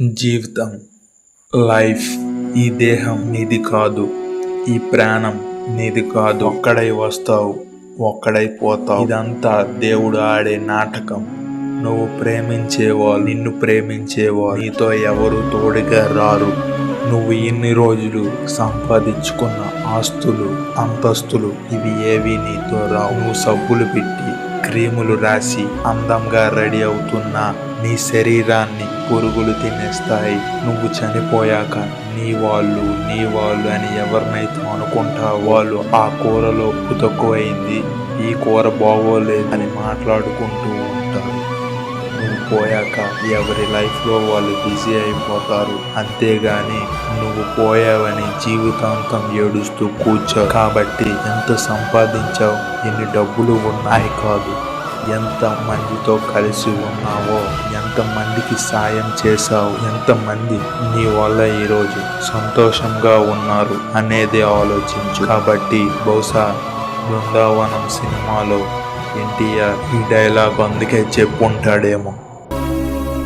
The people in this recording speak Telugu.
జీవితం, లైఫ్, ఈ దేహం నీది కాదు, ఈ ప్రాణం నీది కాదు. ఒక్కడై వస్తావు, ఒక్కడై పోతావు. ఇదంతా దేవుడు ఆడే నాటకం. నువ్వు ప్రేమించేవాళ్ళు, నిన్ను ప్రేమించేవాళ్ళు, నీతో ఎవరు తోడుగా రారు. నువ్వు ఇన్ని రోజులు సంపాదించుకున్న ఆస్తులు, అంతస్తులు ఇవి ఏవి నీతో రావు. నువ్వు సబ్బులు పెట్టి, క్రీములు రాసి అందంగా రెడీ అవుతున్నా నీ శరీరాన్ని పురుగులు తినేస్తాయి. నువ్వు చనిపోయాక నీ వాళ్ళు అని ఎవరినైతే అనుకుంటావో వాళ్ళు ఆ కూరలో ఉప్పు తక్కువైంది, ఈ కూర బాగోలేదు అని మాట్లాడుకుంటూ ఉంటారు. నువ్వు పోయాక ఎవరి లైఫ్లో వాళ్ళు బిజీ అయిపోతారు. అంతేగాని నువ్వు పోయావని జీవితాంతం ఏడుస్తూ కూర్చో. కాబట్టి ఎంత సంపాదించావు, ఎన్ని డబ్బులు ఉన్నాయి కాదు, ఎంత మందితో కలిసి ఉన్నావో, ఎంతమందికి సాయం చేశావు, ఎంతమంది నీ వల్ల ఈరోజు సంతోషంగా ఉన్నారు అనేది ఆలోచించు. కాబట్టి బహుశా బృందావనం సినిమాలో ఎన్టీఆర్ ఈ డైలాగ్ అందుకే చెప్పుంటాడేమో.